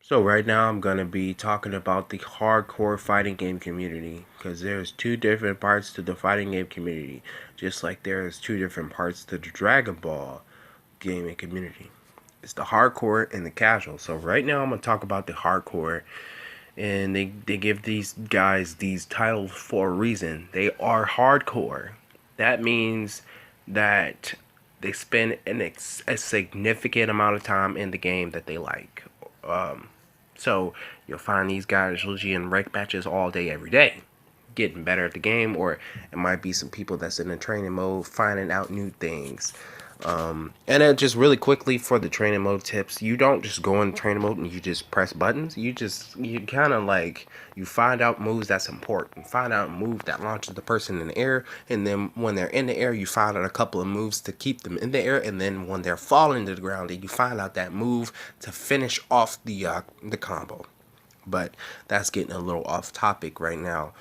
So right now I'm going to be talking about the hardcore fighting game community because there's two different parts to the fighting game community, just like there's two different parts to the Dragon Ball gaming community. It's the hardcore and the casual. So right now I'm going to talk about the hardcore, and they give these guys these titles for a reason. They are hardcore. That means that they spend a significant amount of time in the game that they like. So you'll find these guys usually in rank matches all day, every day, getting better at the game, or it might be some people that's in the training mode, finding out new things. And then just really quickly for the training mode tips, you don't just go in training mode and you just press buttons. You kind of like, you find out moves that's important. Find out a move that launches the person in the air, and then when they're in the air, you find out a couple of moves to keep them in the air, and then when they're falling to the ground, you find out that move to finish off the combo. But that's getting a little off topic right now.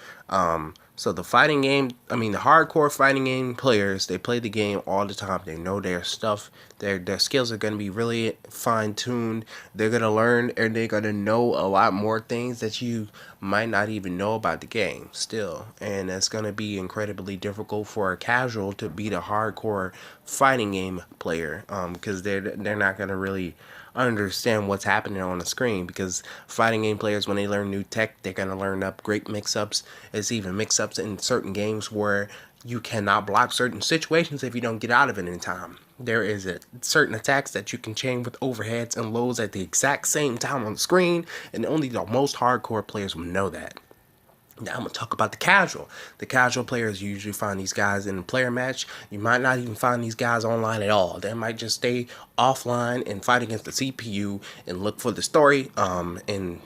So the hardcore fighting game players, they play the game all the time. They know their stuff. Their skills are going to be really fine-tuned. They're going to learn, and they're going to know a lot more things that you might not even know about the game still. And it's going to be incredibly difficult for a casual to beat a hardcore fighting game player, because they're not going to really understand what's happening on the screen, because fighting game players, when they learn new tech, they're going to learn up great mix-ups. It's even mix-ups in certain games where you cannot block certain situations if you don't get out of it in time. There is certain attacks that you can chain with overheads and lows at the exact same time on the screen, and only the most hardcore players will know that. Now I'm going to talk about the casual. The casual players, you usually find these guys in a player match. You might not even find these guys online at all. They might just stay offline and fight against the CPU and look for the story, and,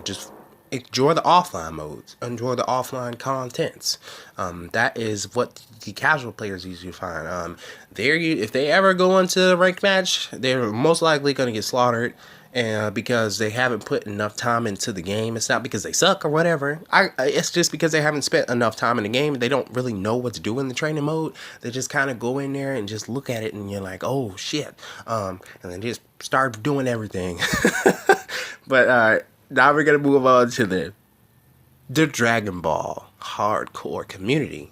just enjoy the offline modes, enjoy the offline contents. That is what the casual players usually find. If they ever go into a ranked match, they're most likely going to get slaughtered, and because they haven't put enough time into the game. It's not because they suck or whatever. It's just because they haven't spent enough time in the game. They don't really know what to do in the training mode. They just kind of go in there and just look at it, and you're like, oh shit, and then just start doing everything. But now we're gonna move on to the Dragon Ball hardcore community.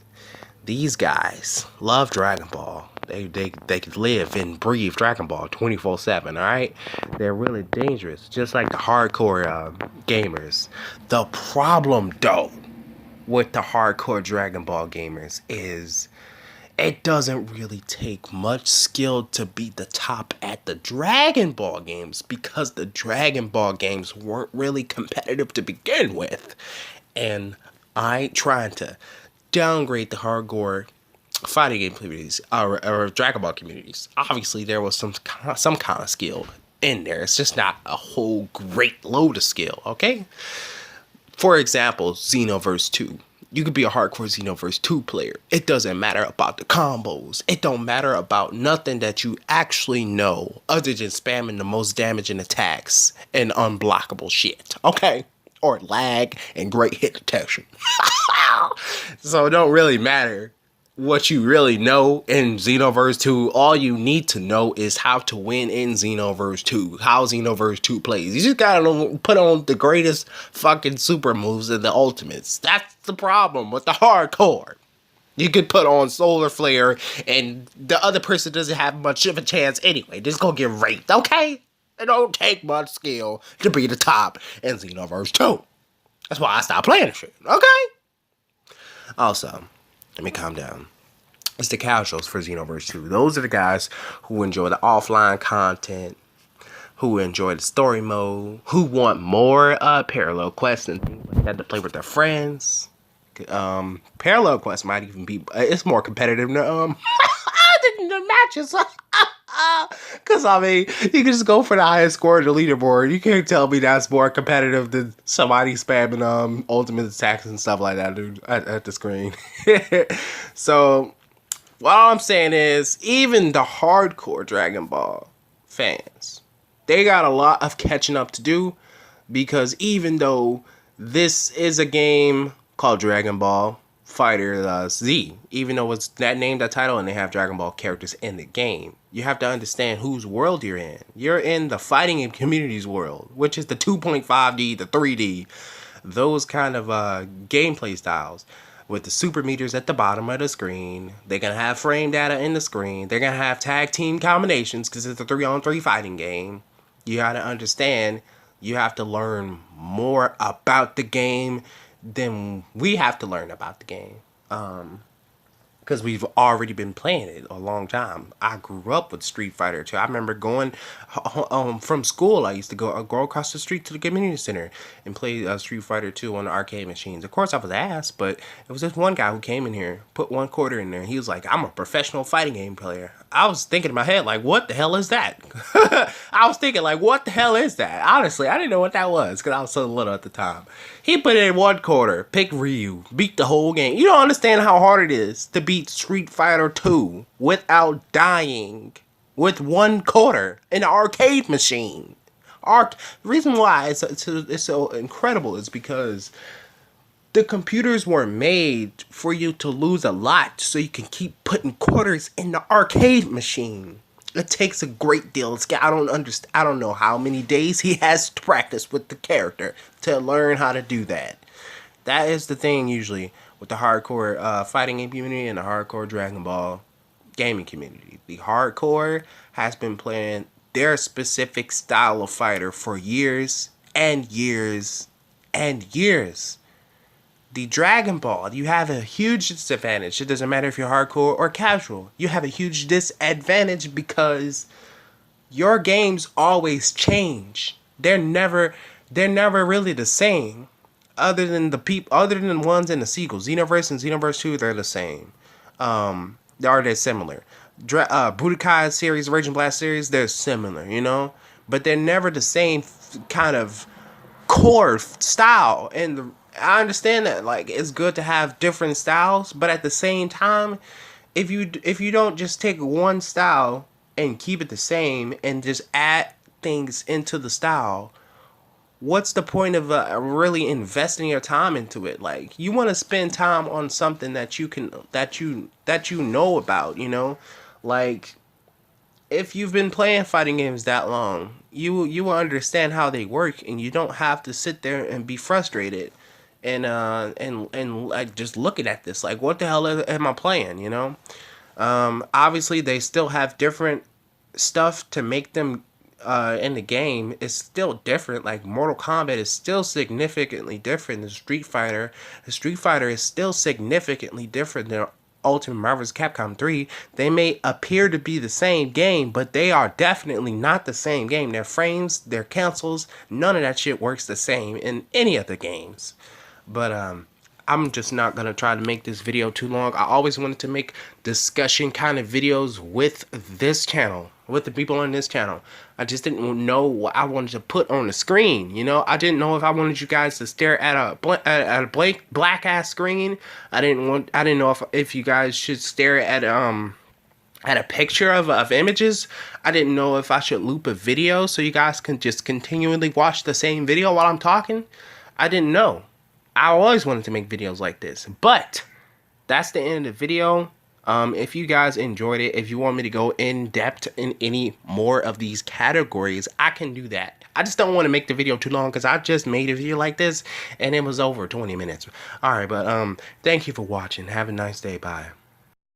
These guys love Dragon Ball. They live and breathe Dragon Ball 24/7, alright? They're really dangerous, just like the hardcore gamers. The problem, though, with the hardcore Dragon Ball gamers is it doesn't really take much skill to be the top at the Dragon Ball games, because the Dragon Ball games weren't really competitive to begin with. And I ain't trying to downgrade the hardcore fighting game communities, or Dragon Ball communities. Obviously, there was some kind of skill in there. It's just not a whole great load of skill, okay? For example, Xenoverse 2. You could be a hardcore Xenoverse 2 player. It doesn't matter about the combos. It don't matter about nothing that you actually know other than spamming the most damaging attacks and unblockable shit, okay? Or lag and great hit detection. So it don't really matter what you really know in Xenoverse 2. All you need to know is how to win in Xenoverse 2. How Xenoverse 2 plays. You just gotta put on the greatest fucking super moves and the ultimates. That's the problem with the hardcore. You could put on Solar Flare and the other person doesn't have much of a chance anyway. Just go get raped, okay? It don't take much skill to be the top in Xenoverse 2. That's why I stopped playing shit, okay? Also, let me calm down. It's the casuals for Xenoverse 2. Those are the guys who enjoy the offline content, who enjoy the story mode, who want more parallel quests and things like that to play with their friends. Parallel quests might even be, it's more competitive than the matches. Because, you can just go for the highest score on the leaderboard. You can't tell me that's more competitive than somebody spamming ultimate attacks and stuff like that, dude, at the screen. So, what I'm saying is, even the hardcore Dragon Ball fans, they got a lot of catching up to do, because even though this is a game called Dragon Ball, FighterZ, even though it's that named that title and they have Dragon Ball characters in the game. You have to understand whose world you're in. You're in the fighting game community's world, which is the 2.5D, the 3D, those kind of gameplay styles. With the super meters at the bottom of the screen, they're gonna have frame data in the screen. They're gonna have tag team combinations because it's a 3-on-3 fighting game. You gotta understand. You have to learn more about the game than we have to learn about the game. Because we've already been playing it a long time. I grew up with Street Fighter 2. I remember going from school. I used to go across the street to the community center and play Street Fighter 2 on the arcade machines. Of course, I was ass, but it was this one guy who came in here, put $1 in there. He was like, "I'm a professional fighting game player." I was thinking in my head, like, what the hell is that? I was thinking, like, what the hell is that? Honestly, I didn't know what that was because I was so little at the time. He put in $1, picked Ryu, beat the whole game. You don't understand how hard it is to beat Street Fighter 2 without dying with $1 in an arcade machine. The reason why it's so incredible is because the computers were made for you to lose a lot so you can keep putting quarters in the arcade machine. It takes a great deal of skill. I don't know how many days he has to practice with the character to learn how to do that. That is the thing usually with the hardcore fighting game community and the hardcore Dragon Ball gaming community. The hardcore has been playing their specific style of fighter for years and years and years. The Dragon Ball, you have a huge disadvantage. It doesn't matter if you're hardcore or casual. You have a huge disadvantage because your games always change. They're never really the same. Other than the ones in the sequels, Xenoverse and Xenoverse 2, they're the same. They're similar. Budokai series, Raging Blast series, they're similar, you know, but they're never the same kind of core style. And I understand that, like, it's good to have different styles, but at the same time, if you don't just take one style and keep it the same and just add things into the style, what's the point of really investing your time into it? Like, you want to spend time on something that you know about, you know, like, if you've been playing fighting games that long, you will understand how they work, and you don't have to sit there and be frustrated and like just looking at this like, what the hell am I playing, you know? Obviously they still have different stuff to make them in the game. It's still different. Like, Mortal Kombat is still significantly different than Street Fighter. Street Fighter is still significantly different than Ultimate Marvel's Capcom 3. They may appear to be the same game, but they are definitely not the same game. Their frames, their cancels, none of that shit works the same in any of the games. But I'm just not going to try to make this video too long. I always wanted to make discussion kind of videos with this channel, with the people on this channel. I just didn't know what I wanted to put on the screen, you know? I didn't know if I wanted you guys to stare at a black ass screen. I didn't know if you guys should stare at a picture of images. I didn't know if I should loop a video so you guys can just continually watch the same video while I'm talking. I didn't know. I always wanted to make videos like this, but that's the end of the video. If you guys enjoyed it, if you want me to go in depth in any more of these categories, I can do that. I just don't want to make the video too long because I just made a video like this and it was over 20 minutes. All right, but thank you for watching. Have a nice day. Bye.